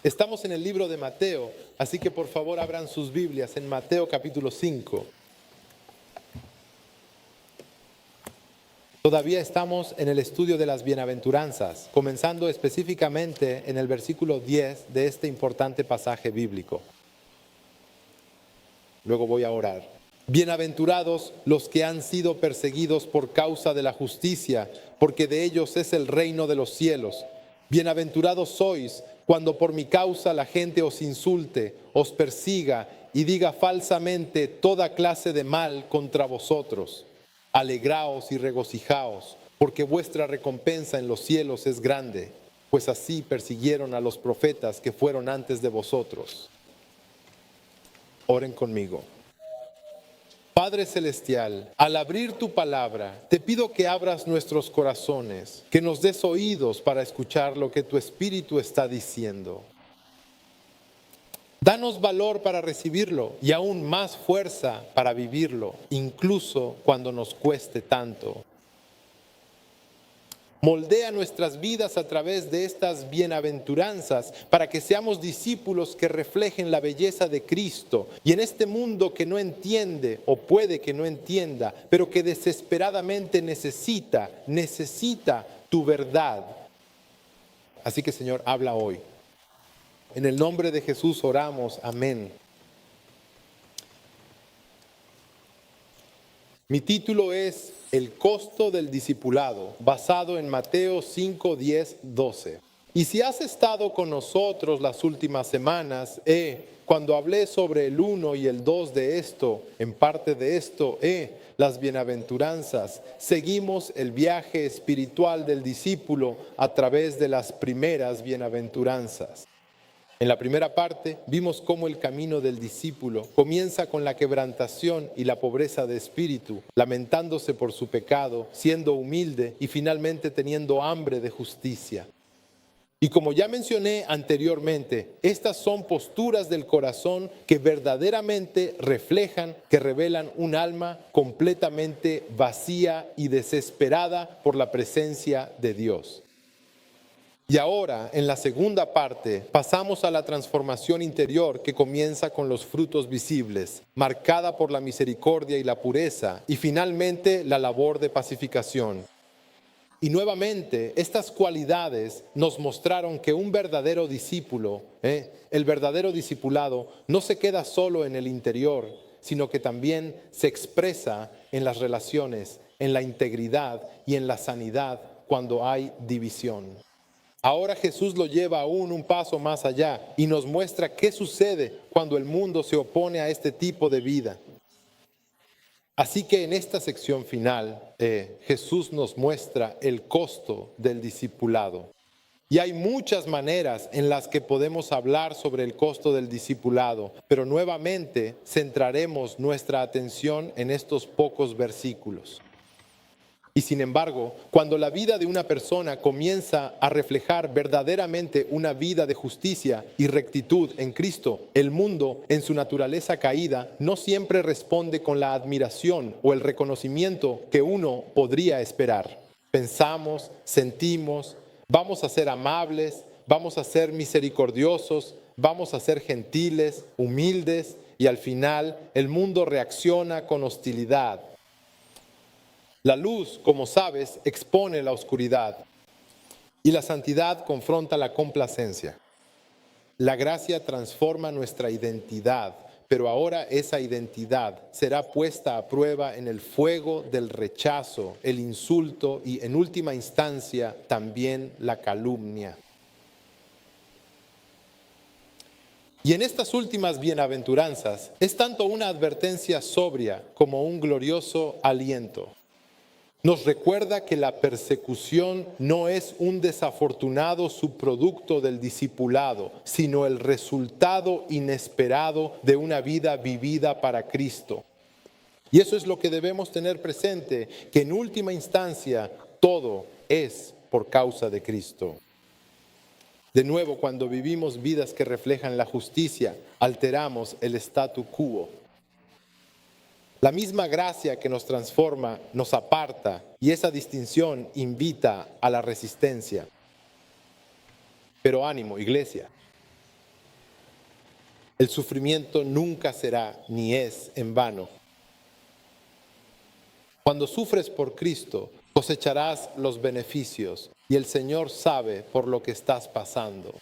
Estamos en el libro de Mateo, así que por favor abran sus Biblias en Mateo capítulo 5. Todavía estamos en el estudio de las bienaventuranzas, comenzando específicamente en el versículo 10 de este importante pasaje bíblico. Luego voy a orar. Bienaventurados los que han sido perseguidos por causa de la justicia, porque de ellos es el reino de los cielos. Bienaventurados sois cuando por mi causa la gente os insulte, os persiga y diga falsamente toda clase de mal contra vosotros. Alegraos y regocijaos, porque vuestra recompensa en los cielos es grande, pues así persiguieron a los profetas que fueron antes de vosotros. Oren conmigo. Padre Celestial, al abrir tu palabra, te pido que abras nuestros corazones, que nos des oídos para escuchar lo que tu Espíritu está diciendo. Danos valor para recibirlo y aún más fuerza para vivirlo, incluso cuando nos cueste tanto. Moldea nuestras vidas a través de estas bienaventuranzas para que seamos discípulos que reflejen la belleza de Cristo. Y en este mundo que no entiende o puede que no entienda, pero que desesperadamente necesita tu verdad. Así que Señor, habla hoy. En el nombre de Jesús oramos. Amén. Mi título es El costo del discipulado, basado en Mateo 5, 10, 12. Y si has estado con nosotros las últimas semanas, cuando hablé sobre el 1 y el 2 de esto, en parte de esto, las bienaventuranzas, seguimos el viaje espiritual del discípulo a través de las primeras bienaventuranzas. En la primera parte vimos cómo el camino del discípulo comienza con la quebrantación y la pobreza de espíritu, lamentándose por su pecado, siendo humilde y finalmente teniendo hambre de justicia. Y como ya mencioné anteriormente, estas son posturas del corazón que verdaderamente reflejan, que revelan un alma completamente vacía y desesperada por la presencia de Dios. Y ahora, en la segunda parte, pasamos a la transformación interior que comienza con los frutos visibles, marcada por la misericordia y la pureza, y finalmente la labor de pacificación. Y nuevamente, estas cualidades nos mostraron que un verdadero discípulo, el verdadero discipulado, no se queda solo en el interior, sino que también se expresa en las relaciones, en la integridad y en la sanidad cuando hay división. Ahora Jesús lo lleva aún un paso más allá y nos muestra qué sucede cuando el mundo se opone a este tipo de vida. Así que en esta sección final, Jesús nos muestra el costo del discipulado. Y hay muchas maneras en las que podemos hablar sobre el costo del discipulado, pero nuevamente centraremos nuestra atención en estos pocos versículos. Y sin embargo, cuando la vida de una persona comienza a reflejar verdaderamente una vida de justicia y rectitud en Cristo, el mundo, en su naturaleza caída, no siempre responde con la admiración o el reconocimiento que uno podría esperar. Pensamos, sentimos, vamos a ser amables, vamos a ser misericordiosos, vamos a ser gentiles, humildes, y al final el mundo reacciona con hostilidad. La luz, como sabes, expone la oscuridad y la santidad confronta la complacencia. La gracia transforma nuestra identidad, pero ahora esa identidad será puesta a prueba en el fuego del rechazo, el insulto y, en última instancia, también la calumnia. Y en estas últimas bienaventuranzas es tanto una advertencia sobria como un glorioso aliento. Nos recuerda que la persecución no es un desafortunado subproducto del discipulado, sino el resultado inesperado de una vida vivida para Cristo. Y eso es lo que debemos tener presente, que en última instancia todo es por causa de Cristo. De nuevo, cuando vivimos vidas que reflejan la justicia, alteramos el statu quo. La misma gracia que nos transforma nos aparta y esa distinción invita a la resistencia. Pero ánimo, iglesia. El sufrimiento nunca será ni es en vano. Cuando sufres por Cristo, cosecharás los beneficios y el Señor sabe por lo que estás pasando.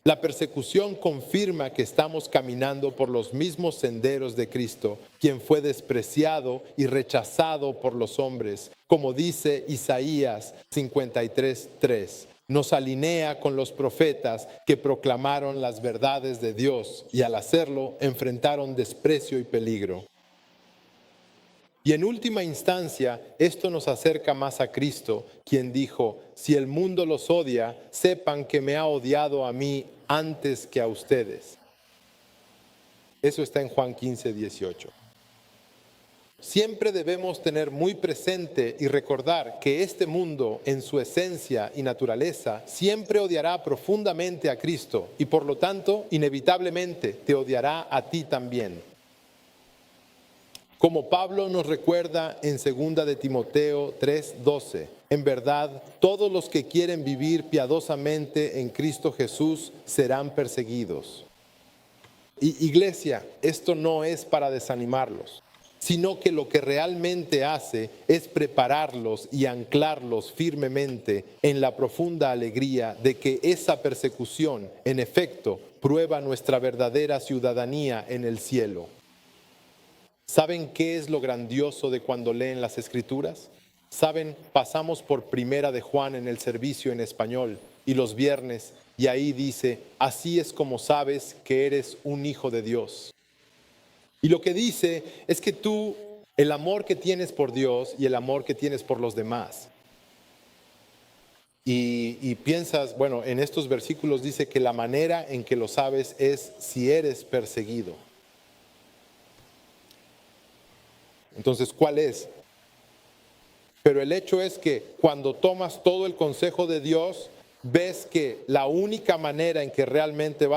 La persecución confirma que estamos caminando por los mismos senderos de Cristo, quien fue despreciado y rechazado por los hombres, como dice Isaías 53:3. Nos alinea con los profetas que proclamaron las verdades de Dios y al hacerlo enfrentaron desprecio y peligro. Y en última instancia, esto nos acerca más a Cristo, quien dijo, si el mundo los odia, sepan que me ha odiado a mí antes que a ustedes. Eso está en Juan 15:18. Siempre debemos tener muy presente y recordar que este mundo, en su esencia y naturaleza, siempre odiará profundamente a Cristo y por lo tanto, inevitablemente, te odiará a ti también. Como Pablo nos recuerda en 2 de Timoteo 3:12, en verdad, todos los que quieren vivir piadosamente en Cristo Jesús serán perseguidos. Y iglesia, esto no es para desanimarlos, sino que lo que realmente hace es prepararlos y anclarlos firmemente en la profunda alegría de que esa persecución, en efecto, prueba nuestra verdadera ciudadanía en el cielo. ¿Saben qué es lo grandioso de cuando leen las Escrituras? ¿Saben? Pasamos por Primera de Juan en el servicio en español y los viernes, y ahí dice, así es como sabes que eres un hijo de Dios. Y lo que dice es que tú, el amor que tienes por Dios y el amor que tienes por los demás. Y piensas, bueno, en estos versículos dice que la manera en que lo sabes es si eres perseguido. Entonces, ¿cuál es? Pero el hecho es que cuando tomas todo el consejo de Dios, ves que la única manera en que realmente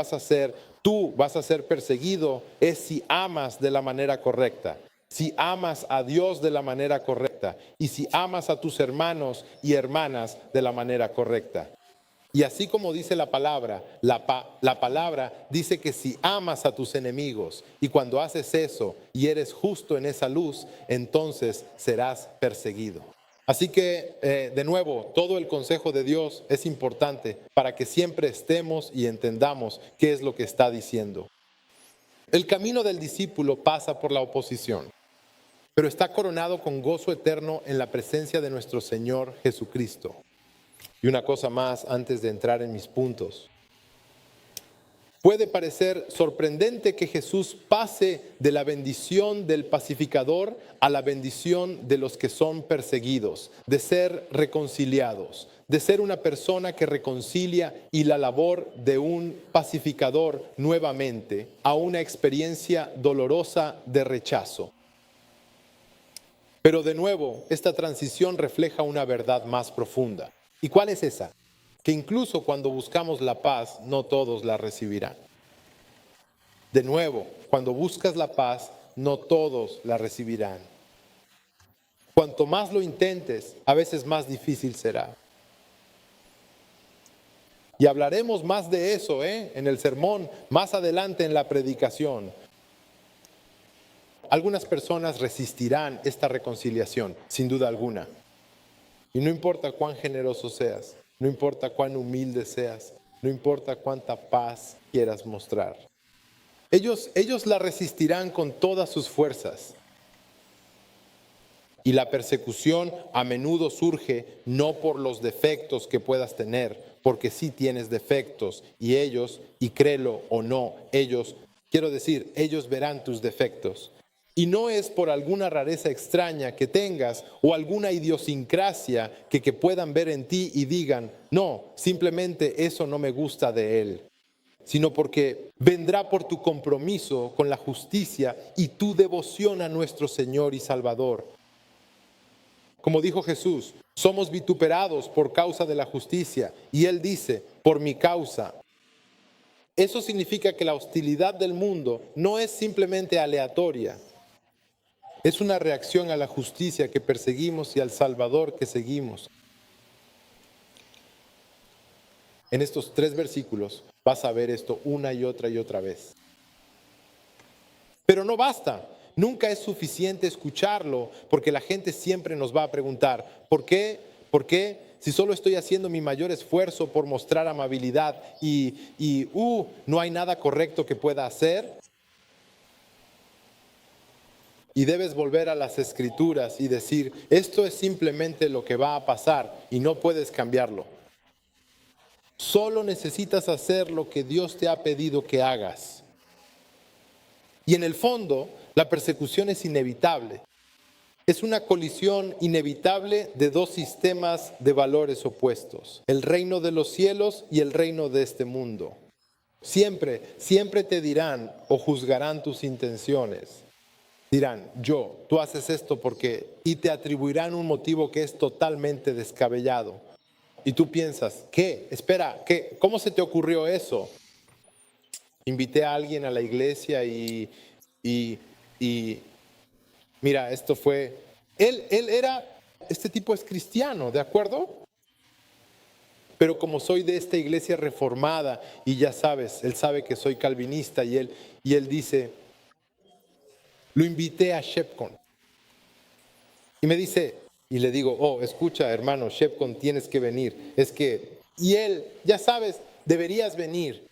tú vas a ser perseguido es si amas de la manera correcta, si amas a Dios de la manera correcta y si amas a tus hermanos y hermanas de la manera correcta. Y así como dice la palabra, la palabra dice que si amas a tus enemigos y cuando haces eso y eres justo en esa luz, entonces serás perseguido. Así que, de nuevo, todo el consejo de Dios es importante para que siempre estemos y entendamos qué es lo que está diciendo. El camino del discípulo pasa por la oposición, pero está coronado con gozo eterno en la presencia de nuestro Señor Jesucristo. Y una cosa más antes de entrar en mis puntos. Puede parecer sorprendente que Jesús pase de la bendición del pacificador a la bendición de los que son perseguidos, de ser reconciliados, de ser una persona que reconcilia y la labor de un pacificador nuevamente a una experiencia dolorosa de rechazo. Pero de nuevo, esta transición refleja una verdad más profunda. ¿Y cuál es esa? Que incluso cuando buscamos la paz, no todos la recibirán. De nuevo, cuando buscas la paz, no todos la recibirán. Cuanto más lo intentes, a veces más difícil será. Y hablaremos más de eso en el sermón, más adelante en la predicación. Algunas personas resistirán esta reconciliación, sin duda alguna. Y no importa cuán generoso seas, no importa cuán humilde seas, no importa cuánta paz quieras mostrar. Ellos la resistirán con todas sus fuerzas. Y la persecución a menudo surge no por los defectos que puedas tener, porque sí tienes defectos y ellos, y créelo o no, ellos verán tus defectos. Y no es por alguna rareza extraña que tengas o alguna idiosincrasia que puedan ver en ti y digan, no, simplemente eso no me gusta de él, sino porque vendrá por tu compromiso con la justicia y tu devoción a nuestro Señor y Salvador. Como dijo Jesús, somos vituperados por causa de la justicia y Él dice, por mi causa. Eso significa que la hostilidad del mundo no es simplemente aleatoria. Es una reacción a la justicia que perseguimos y al Salvador que seguimos. En estos 3 versículos vas a ver esto una y otra vez. Pero no basta. Nunca es suficiente escucharlo, porque la gente siempre nos va a preguntar, ¿por qué? ¿Por qué? Si solo estoy haciendo mi mayor esfuerzo por mostrar amabilidad y no hay nada correcto que pueda hacer. Y debes volver a las Escrituras y decir, esto es simplemente lo que va a pasar y no puedes cambiarlo. Solo necesitas hacer lo que Dios te ha pedido que hagas. Y en el fondo, la persecución es inevitable. Es una colisión inevitable de dos sistemas de valores opuestos, el reino de los cielos y el reino de este mundo. Siempre te dirán o juzgarán tus intenciones. Dirán, tú haces esto porque, y te atribuirán un motivo que es totalmente descabellado. Y tú piensas, ¿qué? Espera, ¿qué? ¿Cómo se te ocurrió eso? Invité a alguien a la iglesia y mira, esto fue, este tipo es cristiano, ¿de acuerdo? Pero como soy de esta iglesia reformada y ya sabes, él sabe que soy calvinista y él dice, lo invité a Shepcon. Y me dice, y le digo, escucha hermano, Shepcon tienes que venir. Y él, ya sabes, deberías venir.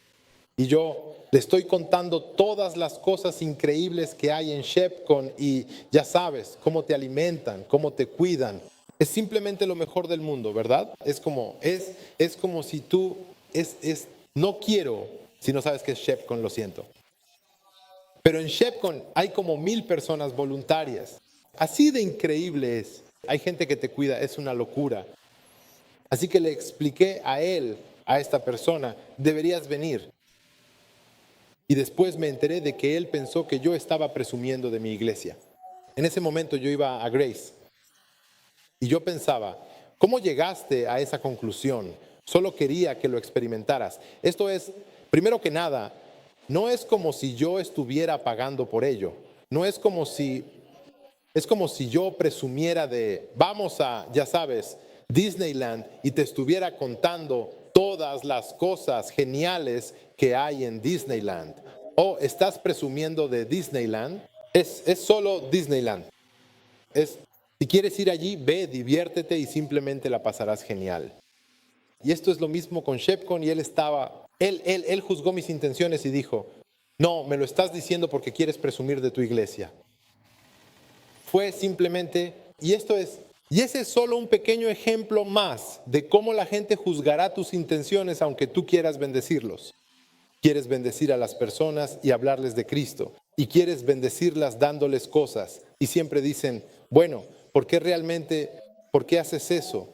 Y yo le estoy contando todas las cosas increíbles que hay en Shepcon y ya sabes, cómo te alimentan, cómo te cuidan. Es simplemente lo mejor del mundo, ¿verdad? Es como si tú, no quiero, si no sabes qué es Shepcon, lo siento. Pero en Shepcon hay como 1000 personas voluntarias. Así de increíble es. Hay gente que te cuida, es una locura. Así que le expliqué a él, a esta persona, deberías venir. Y después me enteré de que él pensó que yo estaba presumiendo de mi iglesia. En ese momento yo iba a Grace. Y yo pensaba, ¿cómo llegaste a esa conclusión? Solo quería que lo experimentaras. Esto es, primero que nada, no es como si yo estuviera pagando por ello. No es como si yo presumiera de, vamos a, ya sabes, Disneyland y te estuviera contando todas las cosas geniales que hay en Disneyland. O estás presumiendo de Disneyland, es solo Disneyland. Si quieres ir allí, ve, diviértete y simplemente la pasarás genial. Y esto es lo mismo con Shepcon y él juzgó mis intenciones y dijo, no, me lo estás diciendo porque quieres presumir de tu iglesia. Fue simplemente, y ese es solo un pequeño ejemplo más de cómo la gente juzgará tus intenciones aunque tú quieras bendecirlos. Quieres bendecir a las personas y hablarles de Cristo. Y quieres bendecirlas dándoles cosas. Y siempre dicen, bueno, ¿por qué haces eso?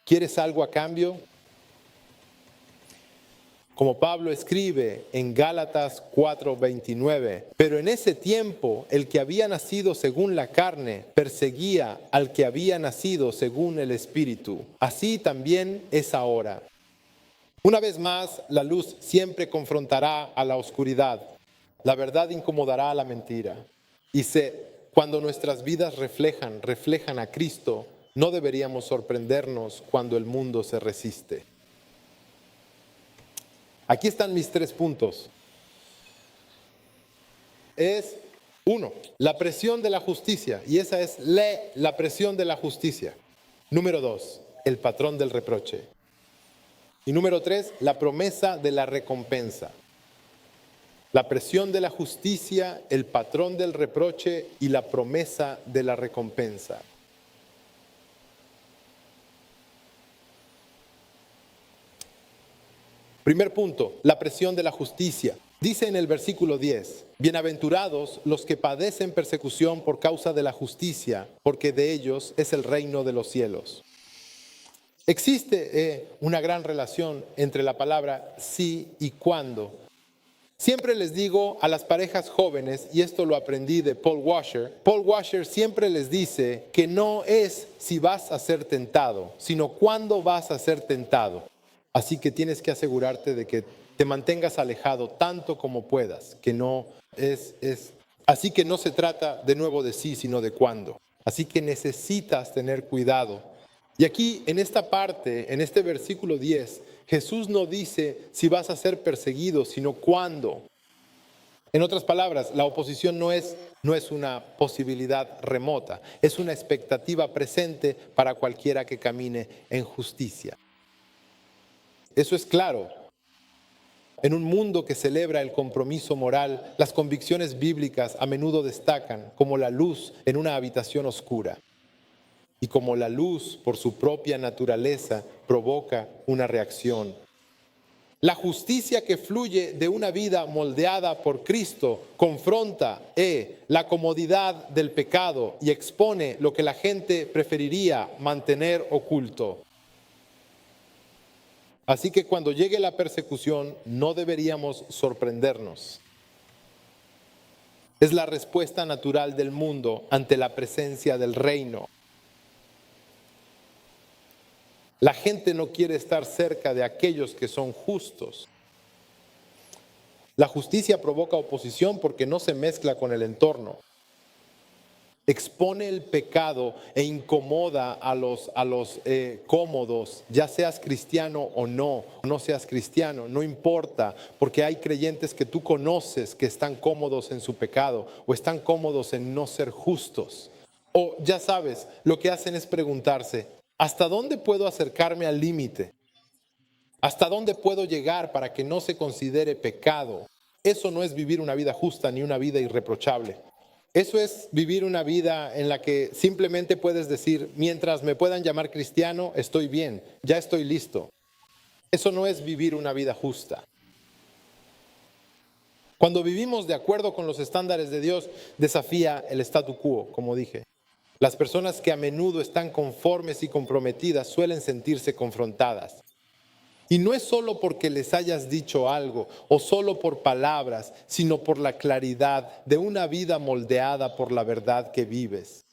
¿Quieres algo a cambio? Como Pablo escribe en Gálatas 4:29, pero en ese tiempo el que había nacido según la carne perseguía al que había nacido según el Espíritu. Así también es ahora. Una vez más, la luz siempre confrontará a la oscuridad. La verdad incomodará a la mentira. Y cuando nuestras vidas reflejan a Cristo, no deberíamos sorprendernos cuando el mundo se resiste. Aquí están mis 3 puntos. Es 1, la presión de la justicia. Y esa es la presión de la justicia. Número 2, el patrón del reproche. Y número 3, la promesa de la recompensa. La presión de la justicia, el patrón del reproche y la promesa de la recompensa. Primer punto, la presión de la justicia. Dice en el versículo 10, bienaventurados los que padecen persecución por causa de la justicia, porque de ellos es el reino de los cielos. Existe una gran relación entre la palabra sí y cuándo. Siempre les digo a las parejas jóvenes, y esto lo aprendí de Paul Washer siempre les dice que no es si vas a ser tentado, sino cuándo vas a ser tentado. Así que tienes que asegurarte de que te mantengas alejado tanto como puedas, así que no se trata de nuevo de sí, sino de cuándo. Así que necesitas tener cuidado. Y aquí, en esta parte, en este versículo 10, Jesús no dice si vas a ser perseguido, sino cuándo. En otras palabras, la oposición no es una posibilidad remota, es una expectativa presente para cualquiera que camine en justicia. Eso es claro. En un mundo que celebra el compromiso moral, las convicciones bíblicas a menudo destacan como la luz en una habitación oscura. Y como la luz, por su propia naturaleza, provoca una reacción. La justicia que fluye de una vida moldeada por Cristo confronta la comodidad del pecado y expone lo que la gente preferiría mantener oculto. Así que cuando llegue la persecución, no deberíamos sorprendernos. Es la respuesta natural del mundo ante la presencia del reino. La gente no quiere estar cerca de aquellos que son justos. La justicia provoca oposición porque no se mezcla con el entorno. Expone el pecado e incomoda a los cómodos, ya seas cristiano o no seas cristiano, no importa, porque hay creyentes que tú conoces que están cómodos en su pecado o están cómodos en no ser justos. O ya sabes, lo que hacen es preguntarse, ¿hasta dónde puedo acercarme al límite? ¿Hasta dónde puedo llegar para que no se considere pecado? Eso no es vivir una vida justa ni una vida irreprochable. Eso es vivir una vida en la que simplemente puedes decir, mientras me puedan llamar cristiano, estoy bien, ya estoy listo. Eso no es vivir una vida justa. Cuando vivimos de acuerdo con los estándares de Dios, desafía el statu quo, como dije. Las personas que a menudo están conformes y comprometidas suelen sentirse confrontadas. Y no es solo porque les hayas dicho algo o solo por palabras, sino por la claridad de una vida moldeada por la verdad que vives.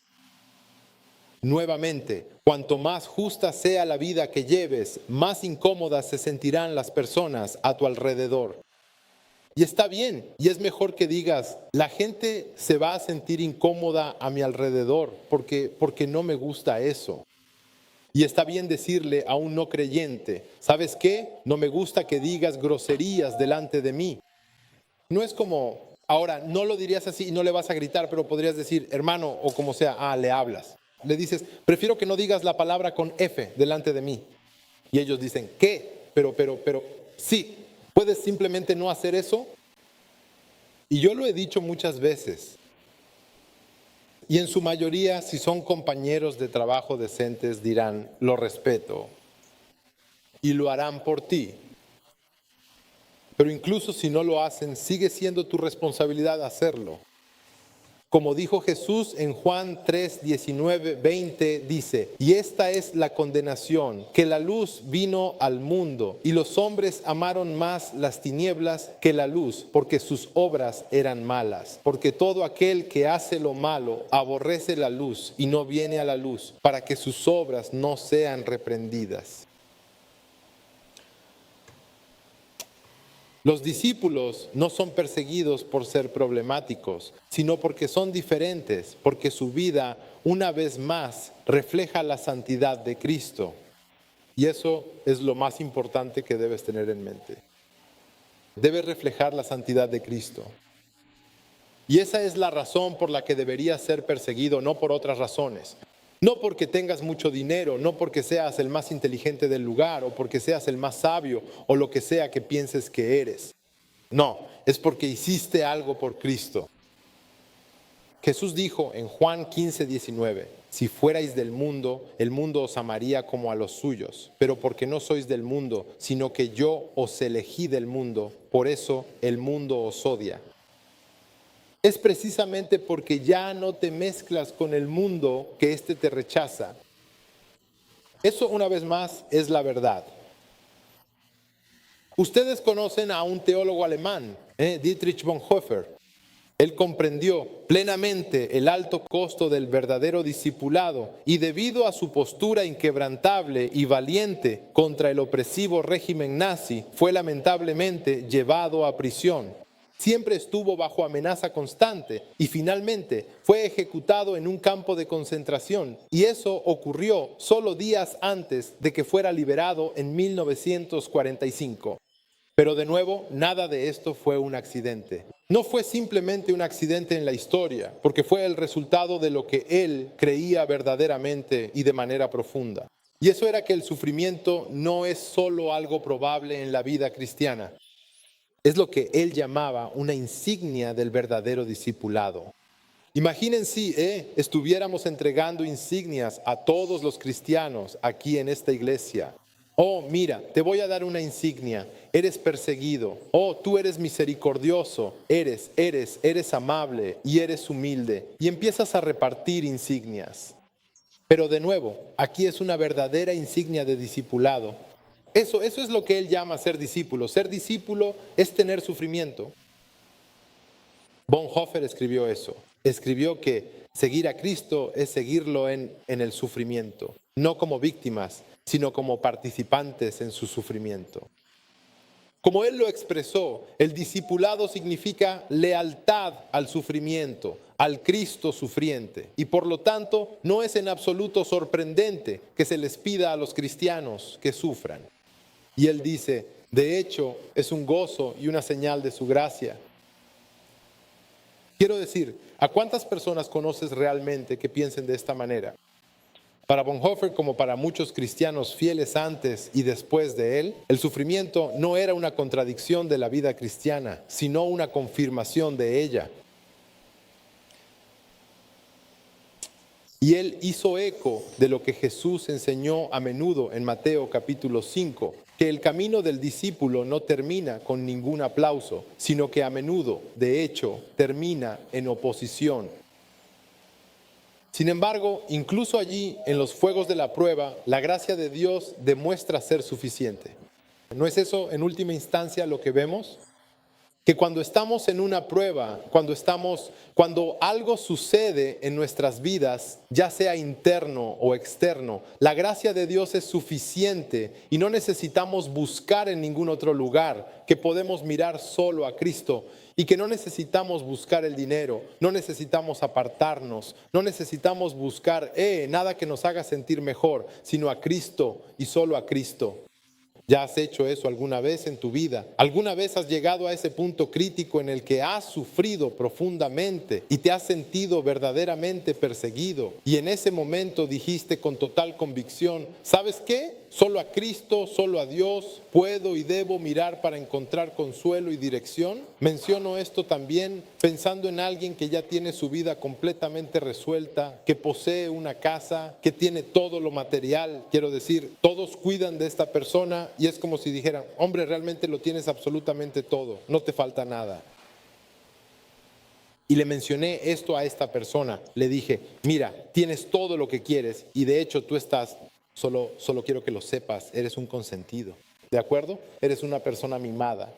Nuevamente, cuanto más justa sea la vida que lleves, más incómodas se sentirán las personas a tu alrededor. Y está bien, y es mejor que digas, la gente se va a sentir incómoda a mi alrededor porque no me gusta eso. Y está bien decirle a un no creyente, ¿sabes qué? No me gusta que digas groserías delante de mí. No es como, ahora, no lo dirías así y no le vas a gritar, pero podrías decir, hermano, o como sea, le hablas. Le dices, prefiero que no digas la palabra con F delante de mí. Y ellos dicen, ¿qué? Pero, sí, ¿puedes simplemente no hacer eso? Y yo lo he dicho muchas veces. Y en su mayoría, si son compañeros de trabajo decentes, dirán, lo respeto. Y lo harán por ti. Pero incluso si no lo hacen, sigue siendo tu responsabilidad hacerlo. Como dijo Jesús en Juan 3, 19, 20, dice, y esta es la condenación, que la luz vino al mundo, y los hombres amaron más las tinieblas que la luz, porque sus obras eran malas. Porque todo aquel que hace lo malo aborrece la luz y no viene a la luz, para que sus obras no sean reprendidas. Los discípulos no son perseguidos por ser problemáticos, sino porque son diferentes, porque su vida, una vez más, refleja la santidad de Cristo. Y eso es lo más importante que debes tener en mente. Debes reflejar la santidad de Cristo. Y esa es la razón por la que deberías ser perseguido, no por otras razones. No porque tengas mucho dinero, no porque seas el más inteligente del lugar o porque seas el más sabio o lo que sea que pienses que eres. No, es porque hiciste algo por Cristo. Jesús dijo en Juan 15, 19, si fuerais del mundo, el mundo os amaría como a los suyos, pero porque no sois del mundo, sino que yo os elegí del mundo, por eso el mundo os odia. Es precisamente porque ya no te mezclas con el mundo que éste te rechaza. Eso, una vez más, es la verdad. Ustedes conocen a un teólogo alemán, Dietrich Bonhoeffer. Él comprendió plenamente el alto costo del verdadero discipulado y debido a su postura inquebrantable y valiente contra el opresivo régimen nazi, fue lamentablemente llevado a prisión. Siempre estuvo bajo amenaza constante y finalmente fue ejecutado en un campo de concentración. Y eso ocurrió solo días antes de que fuera liberado en 1945. Pero de nuevo, nada de esto fue un accidente. No fue simplemente un accidente en la historia, porque fue el resultado de lo que él creía verdaderamente y de manera profunda. Y eso era que el sufrimiento no es solo algo probable en la vida cristiana. Es lo que él llamaba una insignia del verdadero discipulado. Imaginen si estuviéramos entregando insignias a todos los cristianos aquí en esta iglesia. Oh, mira, te voy a dar una insignia. Eres perseguido. Oh, tú eres misericordioso. Eres amable y eres humilde. Y empiezas a repartir insignias. Pero de nuevo, aquí es una verdadera insignia de discipulado. Eso es lo que él llama ser discípulo. Ser discípulo es tener sufrimiento. Bonhoeffer escribió eso. Escribió que seguir a Cristo es seguirlo en el sufrimiento. No como víctimas, sino como participantes en su sufrimiento. Como él lo expresó, el discipulado significa lealtad al sufrimiento, al Cristo sufriente. Y por lo tanto, no es en absoluto sorprendente que se les pida a los cristianos que sufran. Y él dice, de hecho, es un gozo y una señal de su gracia. Quiero decir, ¿a cuántas personas conoces realmente que piensen de esta manera? Para Bonhoeffer, como para muchos cristianos fieles antes y después de él, el sufrimiento no era una contradicción de la vida cristiana, sino una confirmación de ella. Y él hizo eco de lo que Jesús enseñó a menudo en Mateo capítulo 5, que el camino del discípulo no termina con ningún aplauso, sino que a menudo, de hecho, termina en oposición. Sin embargo, incluso allí, en los fuegos de la prueba, la gracia de Dios demuestra ser suficiente. ¿No es eso en última instancia lo que vemos? Que cuando estamos en una prueba, cuando algo sucede en nuestras vidas, ya sea interno o externo, la gracia de Dios es suficiente y no necesitamos buscar en ningún otro lugar, que podemos mirar solo a Cristo y que no necesitamos buscar el dinero, no necesitamos apartarnos, no necesitamos buscar nada que nos haga sentir mejor, sino a Cristo y solo a Cristo. ¿Ya has hecho eso alguna vez en tu vida? ¿Alguna vez has llegado a ese punto crítico en el que has sufrido profundamente y te has sentido verdaderamente perseguido? Y en ese momento dijiste con total convicción, ¿sabes qué? Solo a Cristo, solo a Dios puedo y debo mirar para encontrar consuelo y dirección. Menciono esto también pensando en alguien que ya tiene su vida completamente resuelta, que posee una casa, que tiene todo lo material. Quiero decir, todos cuidan de esta persona y es como si dijeran, hombre, realmente lo tienes absolutamente todo, no te falta nada. Y le mencioné esto a esta persona. Le dije, mira, tienes todo lo que quieres y de hecho tú estás... Solo quiero que lo sepas, eres un consentido, ¿de acuerdo? Eres una persona mimada.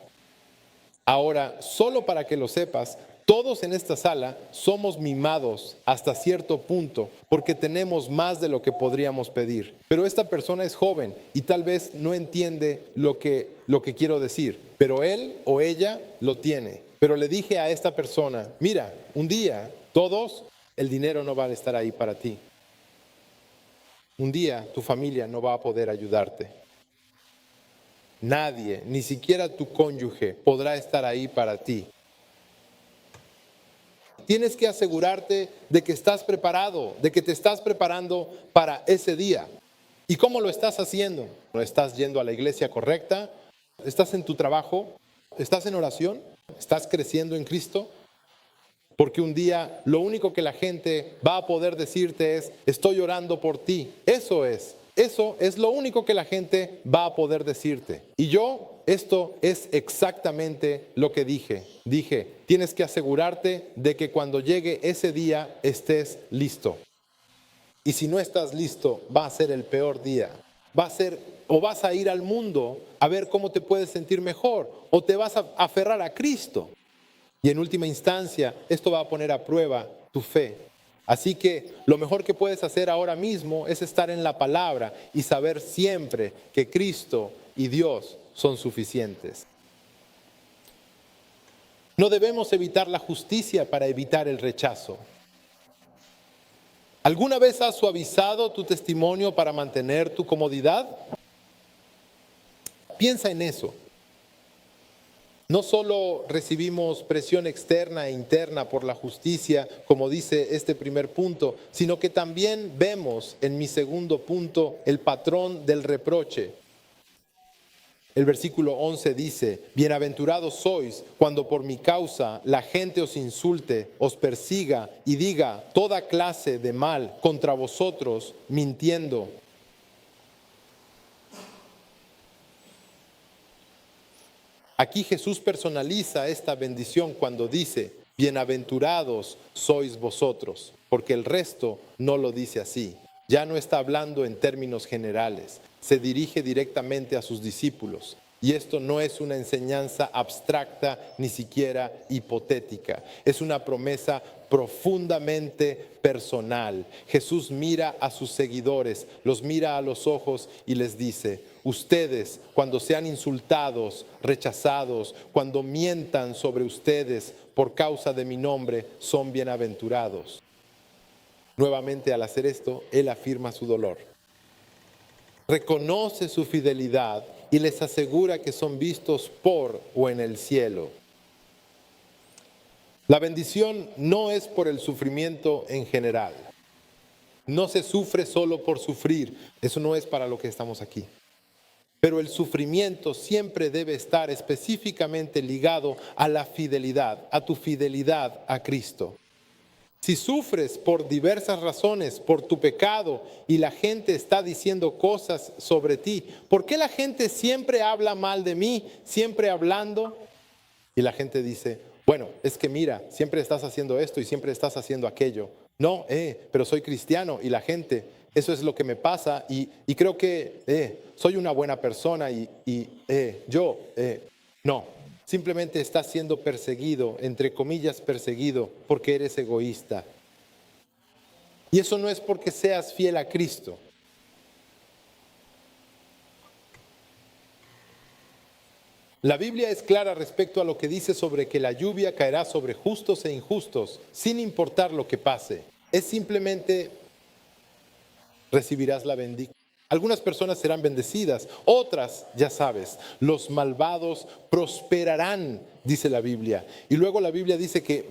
Ahora, solo para que lo sepas, todos en esta sala somos mimados hasta cierto punto porque tenemos más de lo que podríamos pedir. Pero esta persona es joven y tal vez no entiende lo que quiero decir, pero él o ella lo tiene. Pero le dije a esta persona, mira, un día el dinero no va a estar ahí para ti. Un día tu familia no va a poder ayudarte. Nadie, ni siquiera tu cónyuge, podrá estar ahí para ti. Tienes que asegurarte de que estás preparado, de que te estás preparando para ese día. ¿Y cómo lo estás haciendo? ¿No estás yendo a la iglesia correcta? ¿Estás en tu trabajo? ¿Estás en oración? ¿Estás creciendo en Cristo? Porque un día lo único que la gente va a poder decirte es, estoy orando por ti. Eso es lo único que la gente va a poder decirte. Y esto es exactamente lo que dije. Dije, tienes que asegurarte de que cuando llegue ese día estés listo. Y si no estás listo, va a ser el peor día. O vas a ir al mundo a ver cómo te puedes sentir mejor, o te vas a aferrar a Cristo. Y en última instancia, esto va a poner a prueba tu fe. Así que lo mejor que puedes hacer ahora mismo es estar en la palabra y saber siempre que Cristo y Dios son suficientes. No debemos evitar la justicia para evitar el rechazo. ¿Alguna vez has suavizado tu testimonio para mantener tu comodidad? Piensa en eso. No solo recibimos presión externa e interna por la justicia, como dice este primer punto, sino que también vemos en mi segundo punto el patrón del reproche. El versículo 11 dice: bienaventurados sois cuando por mi causa la gente os insulte, os persiga y diga toda clase de mal contra vosotros, mintiendo. Aquí Jesús personaliza esta bendición cuando dice: bienaventurados sois vosotros, porque el resto no lo dice así. Ya no está hablando en términos generales, se dirige directamente a sus discípulos. Y esto no es una enseñanza abstracta, ni siquiera hipotética. Es una promesa profundamente personal. Jesús mira a sus seguidores, los mira a los ojos y les dice: ustedes, cuando sean insultados, rechazados, cuando mientan sobre ustedes por causa de mi nombre, son bienaventurados. Nuevamente, al hacer esto, Él afirma su dolor. Reconoce su fidelidad y les asegura que son vistos por o en el cielo. La bendición no es por el sufrimiento en general. No se sufre solo por sufrir. Eso no es para lo que estamos aquí. Pero el sufrimiento siempre debe estar específicamente ligado a la fidelidad, a tu fidelidad a Cristo. Si sufres por diversas razones, por tu pecado, y la gente está diciendo cosas sobre ti, ¿por qué la gente siempre habla mal de mí, siempre hablando? Y la gente dice: bueno, es que mira, siempre estás haciendo esto y siempre estás haciendo aquello. No, pero soy cristiano y la gente, eso es lo que me pasa y creo que soy una buena persona no. Simplemente estás siendo perseguido, entre comillas perseguido, porque eres egoísta. Y eso no es porque seas fiel a Cristo. La Biblia es clara respecto a lo que dice sobre que la lluvia caerá sobre justos e injustos, sin importar lo que pase. Es simplemente recibirás la bendición. Algunas personas serán bendecidas, otras, ya sabes, los malvados prosperarán, dice la Biblia. Y luego la Biblia dice que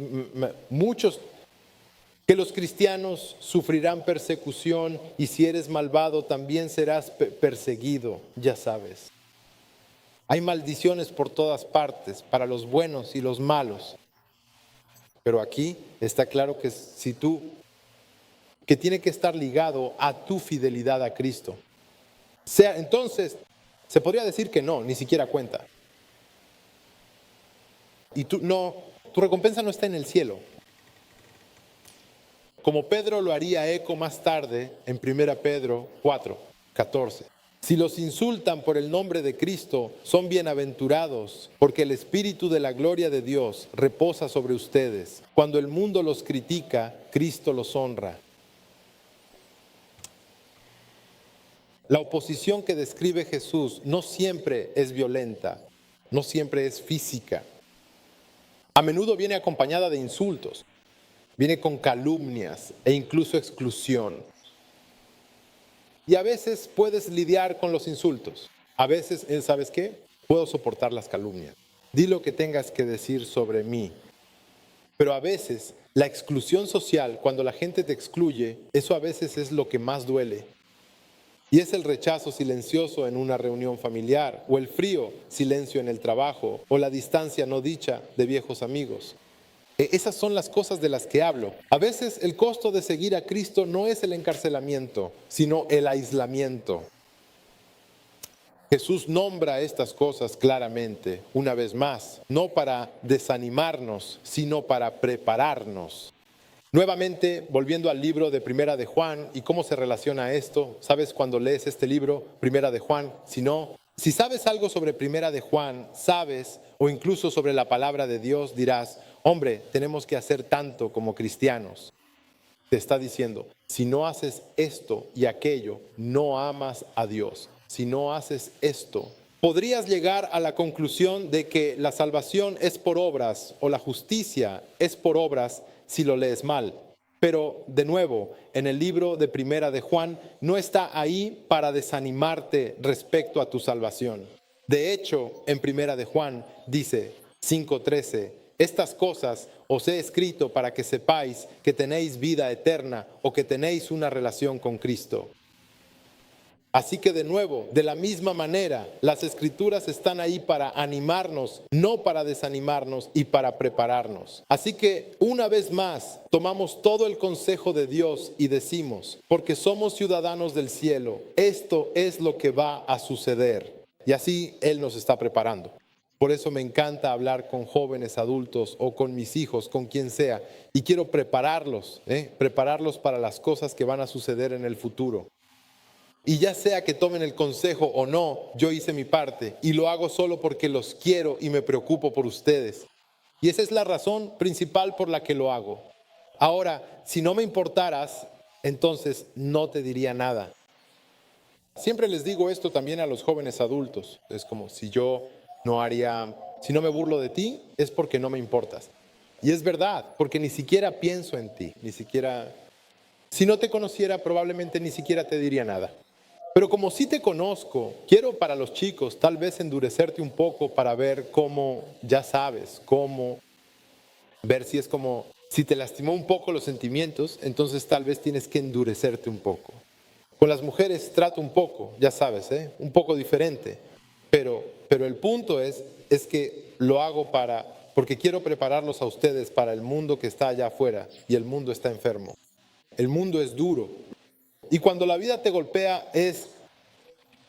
que los cristianos sufrirán persecución y si eres malvado también serás perseguido, ya sabes. Hay maldiciones por todas partes, para los buenos y los malos. Pero aquí está claro que que tiene que estar ligado a tu fidelidad a Cristo. Entonces, se podría decir que no, ni siquiera cuenta. Y tu recompensa no está en el cielo. Como Pedro lo haría eco más tarde en 1 Pedro 4:14. Si los insultan por el nombre de Cristo, son bienaventurados, porque el Espíritu de la gloria de Dios reposa sobre ustedes. Cuando el mundo los critica, Cristo los honra. La oposición que describe Jesús no siempre es violenta, no siempre es física. A menudo viene acompañada de insultos, viene con calumnias e incluso exclusión. Y a veces puedes lidiar con los insultos. A veces, ¿sabes qué? Puedo soportar las calumnias. Di lo que tengas que decir sobre mí. Pero a veces la exclusión social, cuando la gente te excluye, eso a veces es lo que más duele. Y es el rechazo silencioso en una reunión familiar, o el frío silencio en el trabajo, o la distancia no dicha de viejos amigos. Esas son las cosas de las que hablo. A veces el costo de seguir a Cristo no es el encarcelamiento, sino el aislamiento. Jesús nombra estas cosas claramente, una vez más, no para desanimarnos, sino para prepararnos. Nuevamente, volviendo al libro de Primera de Juan y cómo se relaciona esto, ¿sabes cuando lees este libro, Primera de Juan? Si sabes algo sobre Primera de Juan, sabes, o incluso sobre la palabra de Dios, dirás: hombre, tenemos que hacer tanto como cristianos. Te está diciendo, si no haces esto y aquello, no amas a Dios. Si no haces esto, podrías llegar a la conclusión de que la salvación es por obras o la justicia es por obras si lo lees mal. Pero de nuevo, en el libro de Primera de Juan no está ahí para desanimarte respecto a tu salvación. De hecho, en Primera de Juan dice 5:13, estas cosas os he escrito para que sepáis que tenéis vida eterna o que tenéis una relación con Cristo. Así que de nuevo, de la misma manera, las escrituras están ahí para animarnos, no para desanimarnos y para prepararnos. Así que una vez más, tomamos todo el consejo de Dios y decimos, porque somos ciudadanos del cielo, esto es lo que va a suceder. Y así Él nos está preparando. Por eso me encanta hablar con jóvenes adultos o con mis hijos, con quien sea, y quiero prepararlos para las cosas que van a suceder en el futuro. Y ya sea que tomen el consejo o no, yo hice mi parte y lo hago solo porque los quiero y me preocupo por ustedes. Y esa es la razón principal por la que lo hago. Ahora, si no me importaras, entonces no te diría nada. Siempre les digo esto también a los jóvenes adultos. Es como si si no me burlo de ti, es porque no me importas. Y es verdad, porque ni siquiera pienso en ti, si no te conociera, probablemente ni siquiera te diría nada. Pero como sí te conozco, quiero para los chicos tal vez endurecerte un poco para ver cómo, ya sabes, cómo ver si es como, si te lastimó un poco los sentimientos, entonces tal vez tienes que endurecerte un poco. Con las mujeres trato un poco, ya sabes, un poco diferente. Pero el punto es que lo hago porque quiero prepararlos a ustedes para el mundo que está allá afuera y el mundo está enfermo. El mundo es duro. Y cuando la vida te golpea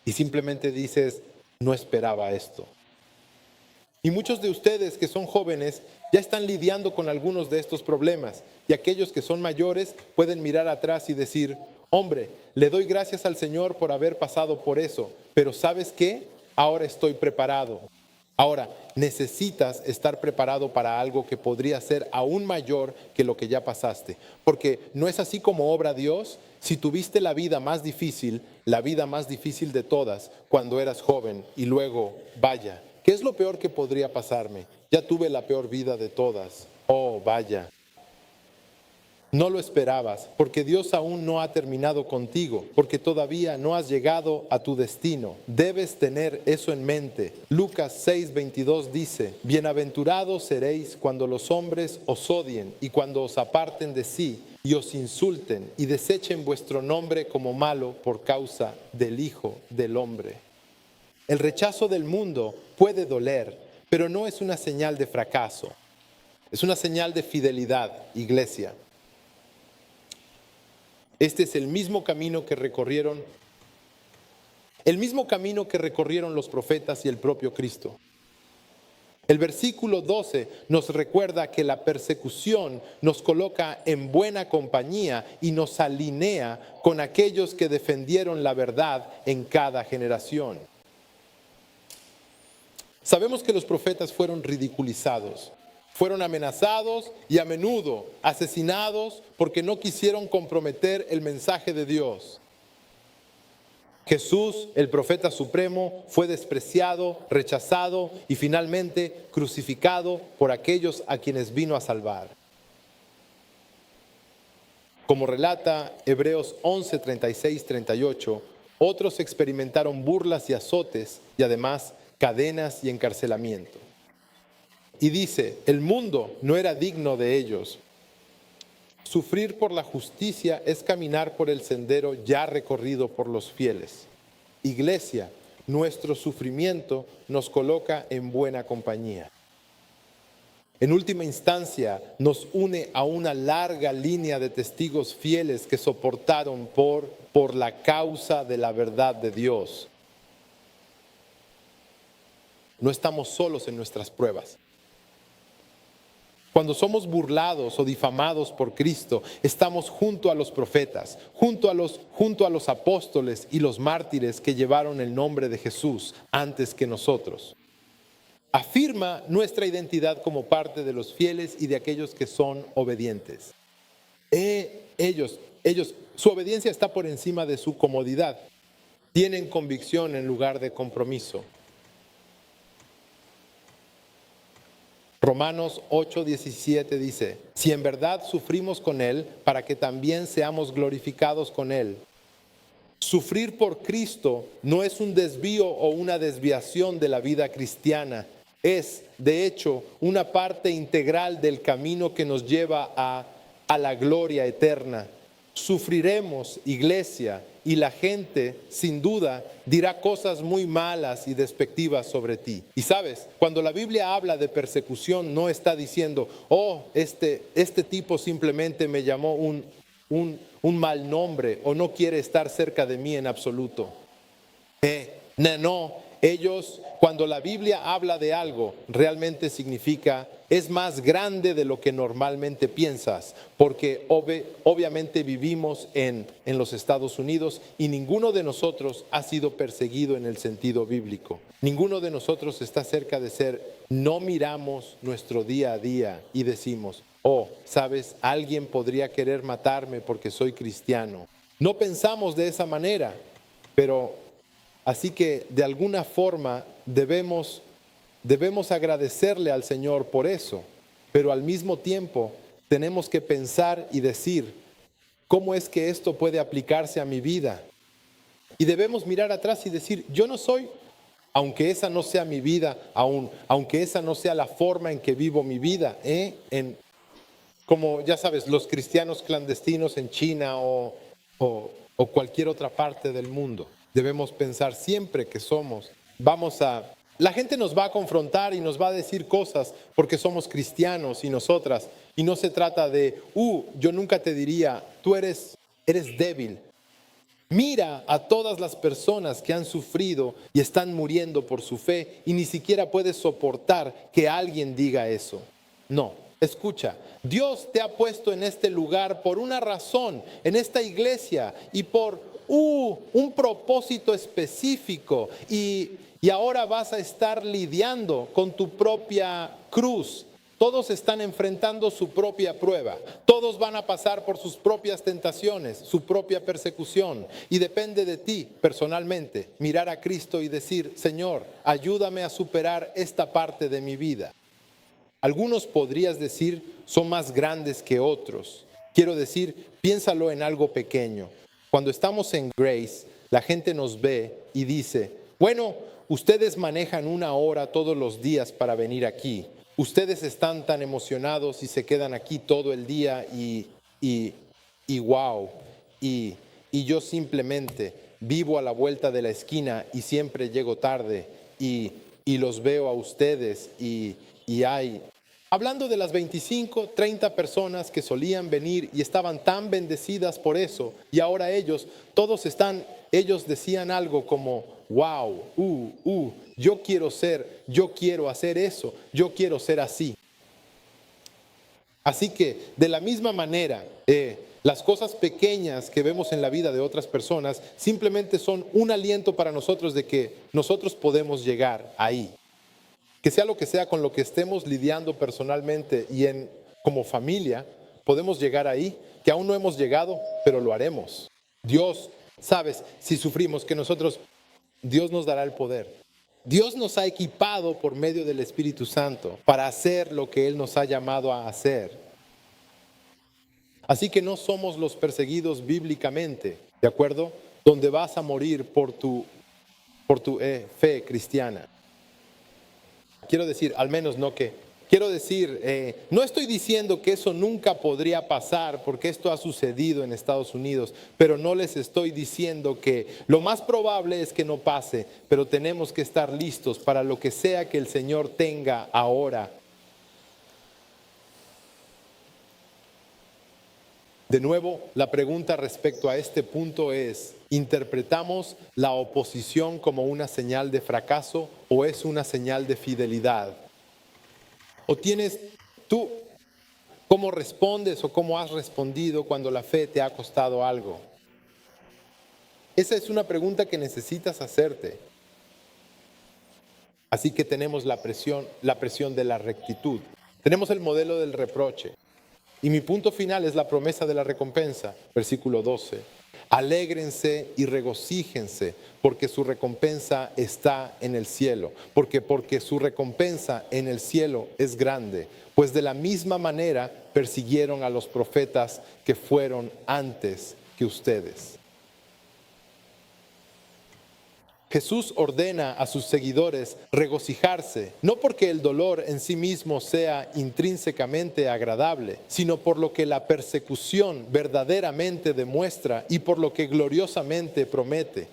y simplemente dices, no esperaba esto. Y muchos de ustedes que son jóvenes ya están lidiando con algunos de estos problemas. Y aquellos que son mayores pueden mirar atrás y decir, hombre, le doy gracias al Señor por haber pasado por eso. Pero ¿sabes qué? Ahora estoy preparado. Ahora, necesitas estar preparado para algo que podría ser aún mayor que lo que ya pasaste. Porque no es así como obra Dios. Si tuviste la vida más difícil de todas, cuando eras joven, y luego, vaya, ¿qué es lo peor que podría pasarme? Ya tuve la peor vida de todas. Oh, vaya. No lo esperabas, porque Dios aún no ha terminado contigo, porque todavía no has llegado a tu destino. Debes tener eso en mente. Lucas 6:22 dice, bienaventurados seréis cuando los hombres os odien y cuando os aparten de sí y os insulten y desechen vuestro nombre como malo por causa del Hijo del Hombre. El rechazo del mundo puede doler, pero no es una señal de fracaso. Es una señal de fidelidad, iglesia. Este es el mismo camino que recorrieron los profetas y el propio Cristo. El versículo 12 nos recuerda que la persecución nos coloca en buena compañía y nos alinea con aquellos que defendieron la verdad en cada generación. Sabemos que los profetas fueron ridiculizados. Fueron amenazados y a menudo asesinados porque no quisieron comprometer el mensaje de Dios. Jesús, el profeta supremo, fue despreciado, rechazado y finalmente crucificado por aquellos a quienes vino a salvar. Como relata Hebreos 11, 36, 38, otros experimentaron burlas y azotes y además cadenas y encarcelamiento. Y dice, el mundo no era digno de ellos. Sufrir por la justicia es caminar por el sendero ya recorrido por los fieles. Iglesia, nuestro sufrimiento nos coloca en buena compañía. En última instancia, nos une a una larga línea de testigos fieles que soportaron por la causa de la verdad de Dios. No estamos solos en nuestras pruebas. Cuando somos burlados o difamados por Cristo, estamos junto a los profetas, junto a los apóstoles y los mártires que llevaron el nombre de Jesús antes que nosotros. Afirma nuestra identidad como parte de los fieles y de aquellos que son obedientes. Su obediencia está por encima de su comodidad. Tienen convicción en lugar de compromiso. Romanos 8:17 dice, si en verdad sufrimos con Él, para que también seamos glorificados con Él. Sufrir por Cristo no es un desvío o una desviación de la vida cristiana. Es, de hecho, una parte integral del camino que nos lleva a la gloria eterna. Sufriremos, iglesia, y la gente, sin duda, dirá cosas muy malas y despectivas sobre ti. Y sabes, cuando la Biblia habla de persecución, no está diciendo, oh, este tipo simplemente me llamó un mal nombre o no quiere estar cerca de mí en absoluto. No, ellos, cuando la Biblia habla de algo, realmente significa es más grande de lo que normalmente piensas, porque obviamente vivimos en los Estados Unidos y ninguno de nosotros ha sido perseguido en el sentido bíblico. Ninguno de nosotros está cerca de ser, no miramos nuestro día a día y decimos, oh, sabes, alguien podría querer matarme porque soy cristiano. No pensamos de esa manera, pero así que de alguna forma debemos agradecerle al Señor por eso, pero al mismo tiempo tenemos que pensar y decir, ¿cómo es que esto puede aplicarse a mi vida? Y debemos mirar atrás y decir, yo no soy, aunque esa no sea mi vida, aunque esa no sea la forma en que vivo mi vida, como ya sabes, los cristianos clandestinos en China o cualquier otra parte del mundo. Debemos pensar siempre que la gente nos va a confrontar y nos va a decir cosas porque somos cristianos y nosotras. Y no se trata de, yo nunca te diría, tú eres débil. Mira a todas las personas que han sufrido y están muriendo por su fe y ni siquiera puedes soportar que alguien diga eso. No, escucha, Dios te ha puesto en este lugar por una razón, en esta iglesia y por un propósito específico y ahora vas a estar lidiando con tu propia cruz. Todos están enfrentando su propia prueba. Todos van a pasar por sus propias tentaciones, su propia persecución. Y depende de ti personalmente mirar a Cristo y decir, Señor, ayúdame a superar esta parte de mi vida. Algunos podrías decir son más grandes que otros. Quiero decir, piénsalo en algo pequeño. Cuando estamos en Grace, la gente nos ve y dice, bueno, ustedes manejan 1 hora todos los días para venir aquí. Ustedes están tan emocionados y se quedan aquí todo el día y wow. Y yo simplemente vivo a la vuelta de la esquina y siempre llego tarde y los veo a ustedes y hay... Hablando de las 25, 30 personas que solían venir y estaban tan bendecidas por eso, y ahora ellos decían algo como, wow, yo quiero hacer eso, yo quiero ser así. Así que de la misma manera, las cosas pequeñas que vemos en la vida de otras personas simplemente son un aliento para nosotros de que nosotros podemos llegar ahí. Que sea lo que sea con lo que estemos lidiando personalmente y como familia, podemos llegar ahí, que aún no hemos llegado, pero lo haremos. Dios, sabes, si sufrimos, Dios nos dará el poder. Dios nos ha equipado por medio del Espíritu Santo para hacer lo que Él nos ha llamado a hacer. Así que no somos los perseguidos bíblicamente, ¿de acuerdo? Donde vas a morir por tu fe cristiana. Quiero decir, al menos no estoy diciendo que eso nunca podría pasar porque esto ha sucedido en Estados Unidos, pero no les estoy diciendo que lo más probable es que no pase, pero tenemos que estar listos para lo que sea que el Señor tenga ahora. De nuevo, la pregunta respecto a este punto es, ¿interpretamos la oposición como una señal de fracaso o es una señal de fidelidad? ¿O tienes tú cómo respondes o cómo has respondido cuando la fe te ha costado algo? Esa es una pregunta que necesitas hacerte. Así que tenemos la presión de la rectitud. Tenemos el modelo del reproche. Y mi punto final es la promesa de la recompensa, versículo 12. Alégrense y regocíjense, porque su recompensa está en el cielo. Porque su recompensa en el cielo es grande. Pues de la misma manera persiguieron a los profetas que fueron antes que ustedes. Jesús ordena a sus seguidores regocijarse, no porque el dolor en sí mismo sea intrínsecamente agradable, sino por lo que la persecución verdaderamente demuestra y por lo que gloriosamente promete.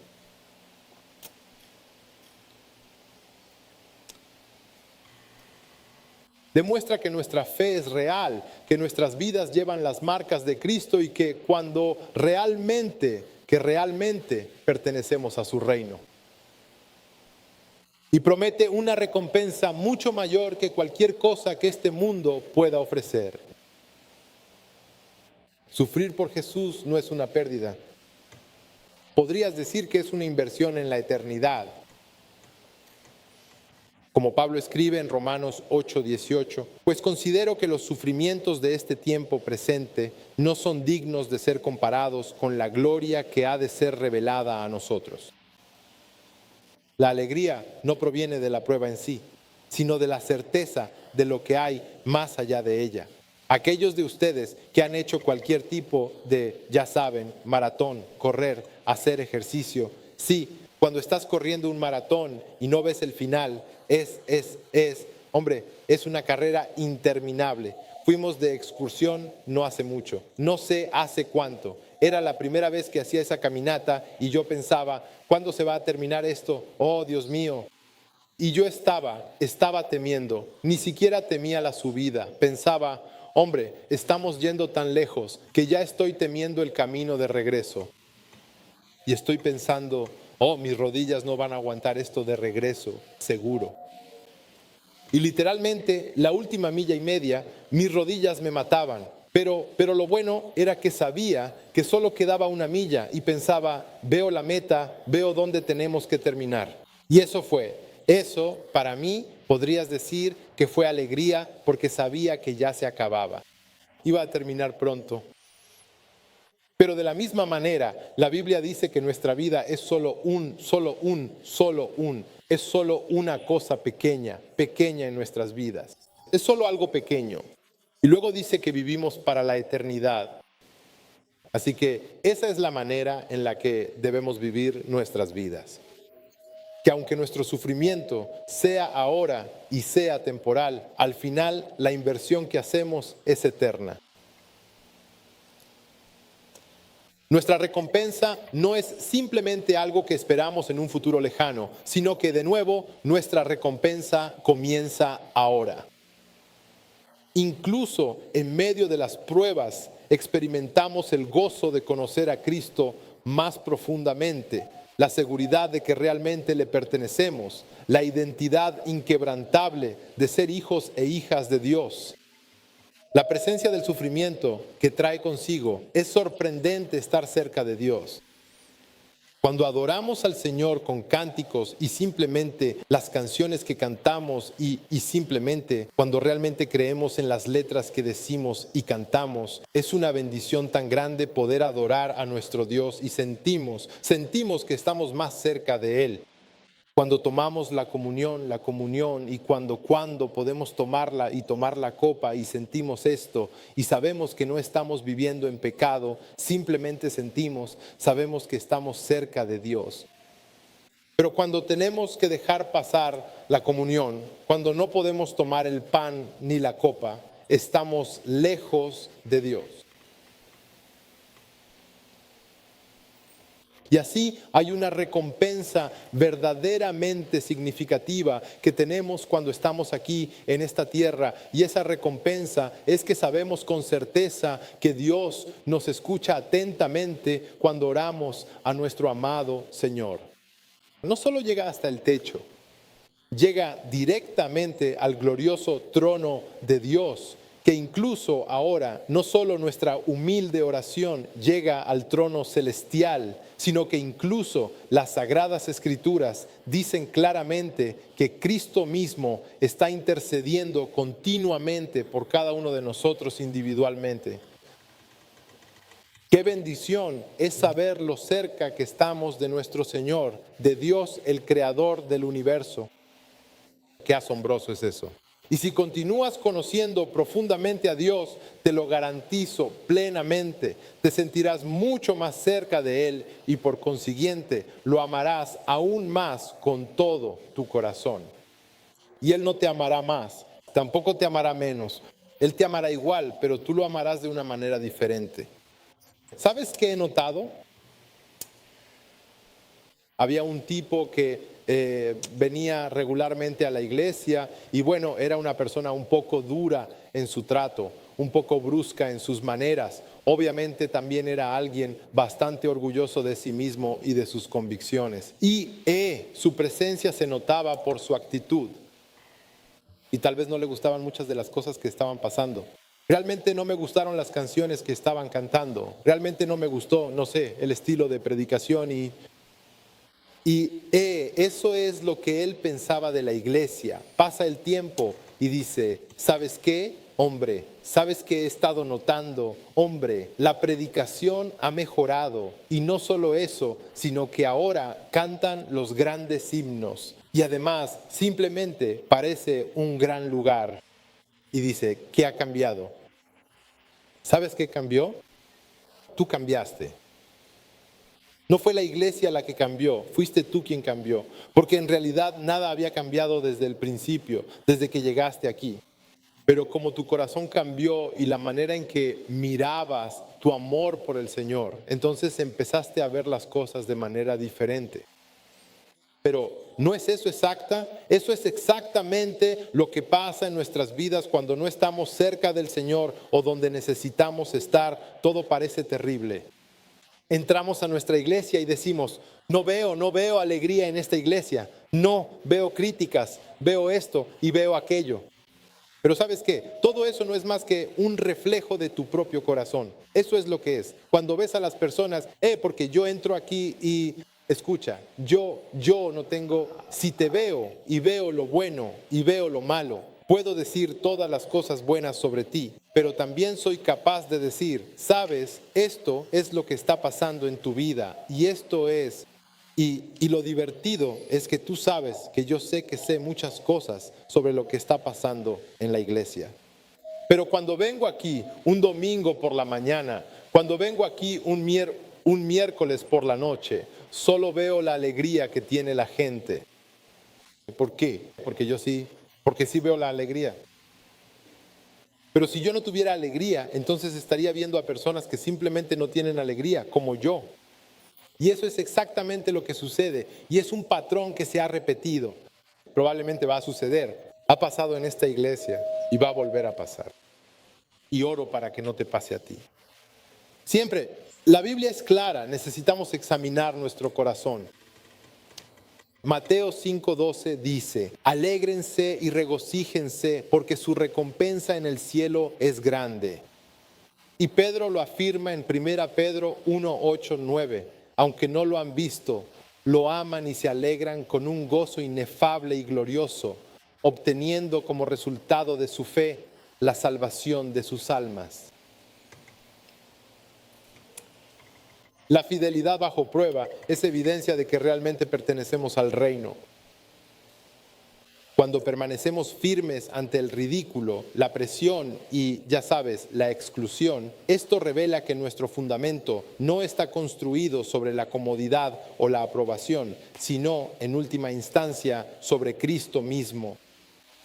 Demuestra que nuestra fe es real, que nuestras vidas llevan las marcas de Cristo y que realmente pertenecemos a su reino. Y promete una recompensa mucho mayor que cualquier cosa que este mundo pueda ofrecer. Sufrir por Jesús no es una pérdida. Podrías decir que es una inversión en la eternidad. Como Pablo escribe en Romanos 8:18, pues considero que los sufrimientos de este tiempo presente no son dignos de ser comparados con la gloria que ha de ser revelada a nosotros. La alegría no proviene de la prueba en sí, sino de la certeza de lo que hay más allá de ella. Aquellos de ustedes que han hecho cualquier tipo de, ya saben, maratón, correr, hacer ejercicio, sí, cuando estás corriendo un maratón y no ves el final, es una carrera interminable. Fuimos de excursión no hace mucho, no sé hace cuánto. Era la primera vez que hacía esa caminata y yo pensaba, ¿cuándo se va a terminar esto? Oh, Dios mío. Y yo estaba temiendo, ni siquiera temía la subida. Pensaba, hombre, estamos yendo tan lejos que ya estoy temiendo el camino de regreso. Y estoy pensando, oh, mis rodillas no van a aguantar esto de regreso, seguro. Y literalmente, la última milla y media, mis rodillas me mataban. Pero lo bueno era que sabía que solo quedaba una milla y pensaba, veo la meta, veo dónde tenemos que terminar. Y eso para mí podrías decir que fue alegría porque sabía que ya se acababa. Iba a terminar pronto. Pero de la misma manera, la Biblia dice que nuestra vida es solo una cosa pequeña en nuestras vidas. Es solo algo pequeño. Y luego dice que vivimos para la eternidad. Así que esa es la manera en la que debemos vivir nuestras vidas. Que aunque nuestro sufrimiento sea ahora y sea temporal, al final la inversión que hacemos es eterna. Nuestra recompensa no es simplemente algo que esperamos en un futuro lejano, sino que de nuevo nuestra recompensa comienza ahora. Incluso en medio de las pruebas experimentamos el gozo de conocer a Cristo más profundamente, la seguridad de que realmente le pertenecemos, la identidad inquebrantable de ser hijos e hijas de Dios. La presencia del sufrimiento que trae consigo es sorprendente estar cerca de Dios. Cuando adoramos al Señor con cánticos y simplemente las canciones que cantamos y simplemente cuando realmente creemos en las letras que decimos y cantamos, es una bendición tan grande poder adorar a nuestro Dios y sentimos que estamos más cerca de Él. Cuando tomamos la comunión y cuando podemos tomarla y tomar la copa y sentimos esto y sabemos que no estamos viviendo en pecado, simplemente sabemos que estamos cerca de Dios. Pero cuando tenemos que dejar pasar la comunión, cuando no podemos tomar el pan ni la copa, estamos lejos de Dios. Y así hay una recompensa verdaderamente significativa que tenemos cuando estamos aquí en esta tierra. Y esa recompensa es que sabemos con certeza que Dios nos escucha atentamente cuando oramos a nuestro amado Señor. No solo llega hasta el techo, llega directamente al glorioso trono de Dios, que incluso ahora no solo nuestra humilde oración llega al trono celestial, sino que incluso las Sagradas Escrituras dicen claramente que Cristo mismo está intercediendo continuamente por cada uno de nosotros individualmente. Qué bendición es saber lo cerca que estamos de nuestro Señor, de Dios, el creador del universo. Qué asombroso es eso. Y si continúas conociendo profundamente a Dios, te lo garantizo plenamente, te sentirás mucho más cerca de Él y por consiguiente lo amarás aún más con todo tu corazón. Y Él no te amará más, tampoco te amará menos. Él te amará igual, pero tú lo amarás de una manera diferente. ¿Sabes qué he notado? Había un tipo que venía regularmente a la iglesia y bueno, era una persona un poco dura en su trato, un poco brusca en sus maneras. Obviamente también era alguien bastante orgulloso de sí mismo y de sus convicciones. Y su presencia se notaba por su actitud. Y tal vez no le gustaban muchas de las cosas que estaban pasando. Realmente no me gustaron las canciones que estaban cantando. Realmente no me gustó, no sé, el estilo de predicación y eso es lo que él pensaba de la iglesia. Pasa el tiempo y dice, ¿sabes qué? Hombre, ¿sabes qué he estado notando? Hombre, la predicación ha mejorado. Y no solo eso, sino que ahora cantan los grandes himnos. Y además, simplemente parece un gran lugar. Y dice, ¿qué ha cambiado? ¿Sabes qué cambió? Tú cambiaste. No fue la iglesia la que cambió, fuiste tú quien cambió, porque en realidad nada había cambiado desde el principio, desde que llegaste aquí. Pero como tu corazón cambió y la manera en que mirabas tu amor por el Señor, entonces empezaste a ver las cosas de manera diferente. Pero ¿no es eso exacta? Eso es exactamente lo que pasa en nuestras vidas cuando no estamos cerca del Señor o donde necesitamos estar. Todo parece terrible. Entramos a nuestra iglesia y decimos, no veo alegría en esta iglesia, no veo críticas, veo esto y veo aquello. Pero ¿sabes qué? Todo eso no es más que un reflejo de tu propio corazón. Eso es lo que es. Cuando ves a las personas, porque yo entro aquí y escucha, yo no tengo, si te veo y veo lo bueno y veo lo malo, puedo decir todas las cosas buenas sobre ti, pero también soy capaz de decir, sabes, esto es lo que está pasando en tu vida y esto es, y lo divertido es que tú sabes que yo sé que sé muchas cosas sobre lo que está pasando en la iglesia. Pero cuando vengo aquí un domingo por la mañana, cuando vengo aquí un miércoles por la noche, solo veo la alegría que tiene la gente. ¿Por qué? Porque sí veo la alegría. Pero si yo no tuviera alegría, entonces estaría viendo a personas que simplemente no tienen alegría, como yo. Y eso es exactamente lo que sucede. Y es un patrón que se ha repetido. Probablemente va a suceder. Ha pasado en esta iglesia y va a volver a pasar. Y oro para que no te pase a ti. Siempre, la Biblia es clara, necesitamos examinar nuestro corazón. Mateo 5:12 dice, alégrense y regocíjense porque su recompensa en el cielo es grande. Y Pedro lo afirma en 1 Pedro 1:8-9, aunque no lo han visto, lo aman y se alegran con un gozo inefable y glorioso, obteniendo como resultado de su fe la salvación de sus almas. La fidelidad bajo prueba es evidencia de que realmente pertenecemos al reino. Cuando permanecemos firmes ante el ridículo, la presión y, ya sabes, la exclusión, esto revela que nuestro fundamento no está construido sobre la comodidad o la aprobación, sino, en última instancia, sobre Cristo mismo.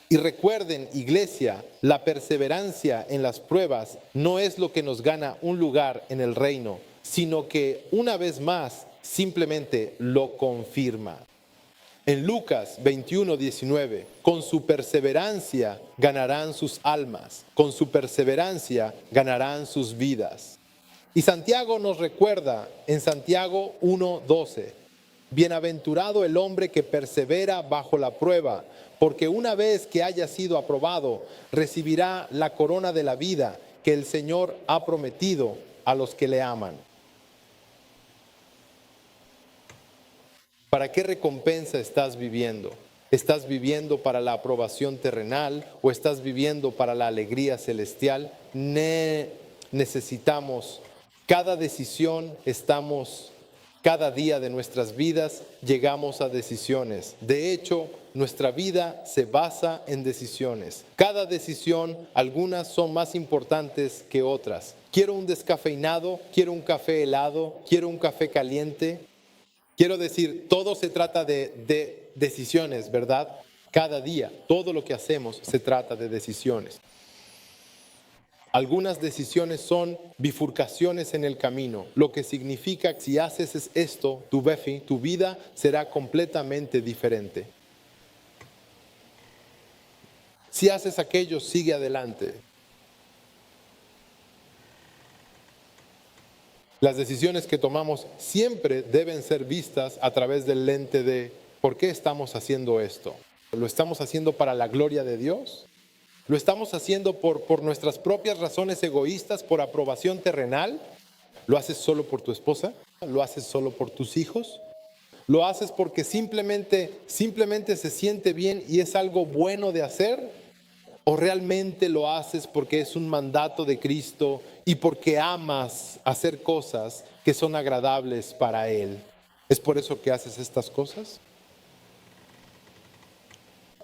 Y recuerden, iglesia, la perseverancia en las pruebas no es lo que nos gana un lugar en el reino, sino que una vez más simplemente lo confirma. En Lucas 21:19, con su perseverancia ganarán sus almas, con su perseverancia ganarán sus vidas. Y Santiago nos recuerda en Santiago 1:12, bienaventurado el hombre que persevera bajo la prueba, porque una vez que haya sido aprobado, recibirá la corona de la vida que el Señor ha prometido a los que le aman. ¿Para qué recompensa estás viviendo? ¿Estás viviendo para la aprobación terrenal o estás viviendo para la alegría celestial? Necesitamos Cada día de nuestras vidas llegamos a decisiones. De hecho, nuestra vida se basa en decisiones. Cada decisión, algunas son más importantes que otras. ¿Quiero un descafeinado? ¿Quiero un café helado? ¿Quiero un café caliente? Quiero decir, todo se trata de decisiones, ¿verdad? Cada día, todo lo que hacemos se trata de decisiones. Algunas decisiones son bifurcaciones en el camino, lo que significa que si haces esto, tu vida será completamente diferente. Si haces aquello, sigue adelante. Las decisiones que tomamos siempre deben ser vistas a través del lente de ¿por qué estamos haciendo esto? ¿Lo estamos haciendo para la gloria de Dios? ¿Lo estamos haciendo por nuestras propias razones egoístas, por aprobación terrenal? ¿Lo haces solo por tu esposa? ¿Lo haces solo por tus hijos? ¿Lo haces porque simplemente se siente bien y es algo bueno de hacer? ¿O realmente lo haces porque es un mandato de Cristo y porque amas hacer cosas que son agradables para Él? ¿Es por eso que haces estas cosas?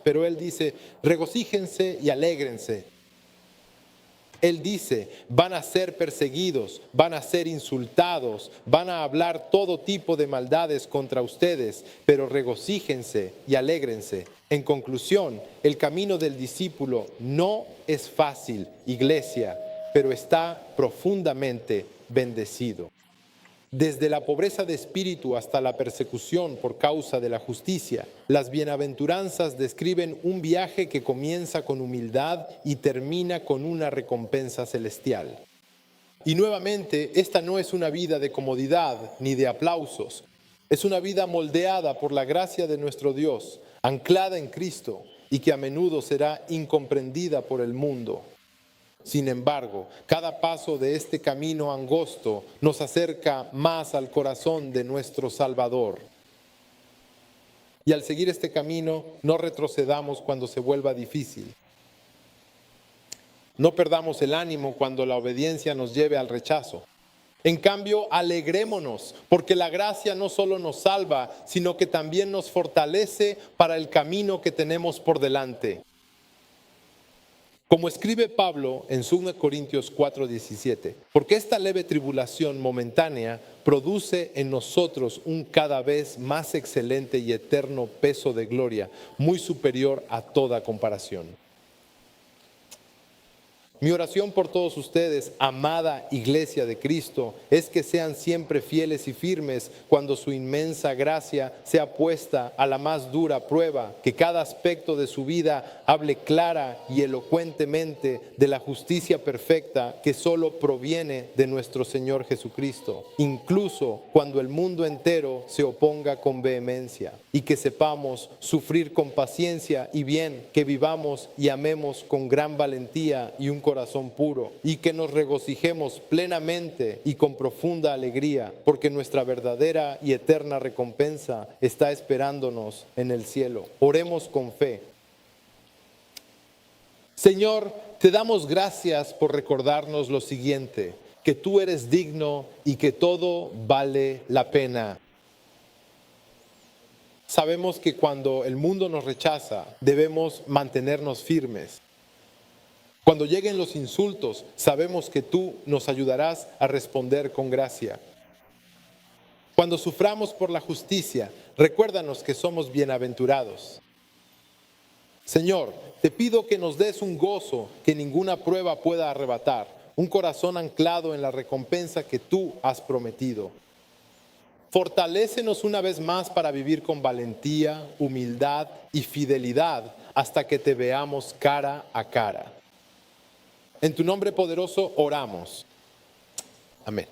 Pero Él dice, regocíjense y alégrense. Él dice, van a ser perseguidos, van a ser insultados, van a hablar todo tipo de maldades contra ustedes, pero regocíjense y alégrense. En conclusión, el camino del discípulo no es fácil, iglesia, pero está profundamente bendecido. Desde la pobreza de espíritu hasta la persecución por causa de la justicia, las bienaventuranzas describen un viaje que comienza con humildad y termina con una recompensa celestial. Y nuevamente, esta no es una vida de comodidad ni de aplausos. Es una vida moldeada por la gracia de nuestro Dios, anclada en Cristo y que a menudo será incomprendida por el mundo. Sin embargo, cada paso de este camino angosto nos acerca más al corazón de nuestro Salvador. Y al seguir este camino, no retrocedamos cuando se vuelva difícil. No perdamos el ánimo cuando la obediencia nos lleve al rechazo. En cambio, alegrémonos, porque la gracia no solo nos salva, sino que también nos fortalece para el camino que tenemos por delante. Como escribe Pablo en 2 Corintios 4:17, porque esta leve tribulación momentánea produce en nosotros un cada vez más excelente y eterno peso de gloria, muy superior a toda comparación. Mi oración por todos ustedes, amada Iglesia de Cristo, es que sean siempre fieles y firmes cuando su inmensa gracia sea puesta a la más dura prueba, que cada aspecto de su vida hable clara y elocuentemente de la justicia perfecta que solo proviene de nuestro Señor Jesucristo, incluso cuando el mundo entero se oponga con vehemencia, y que sepamos sufrir con paciencia y bien, que vivamos y amemos con gran valentía y un corazón puro, y que nos regocijemos plenamente y con profunda alegría, porque nuestra verdadera y eterna recompensa está esperándonos en el cielo. Oremos con fe. Señor, te damos gracias por recordarnos lo siguiente, que tú eres digno y que todo vale la pena. Sabemos que cuando el mundo nos rechaza, debemos mantenernos firmes. Cuando lleguen los insultos, sabemos que tú nos ayudarás a responder con gracia. Cuando suframos por la justicia, recuérdanos que somos bienaventurados. Señor, te pido que nos des un gozo que ninguna prueba pueda arrebatar, un corazón anclado en la recompensa que tú has prometido. Fortalécenos una vez más para vivir con valentía, humildad y fidelidad hasta que te veamos cara a cara. En tu nombre poderoso oramos. Amén.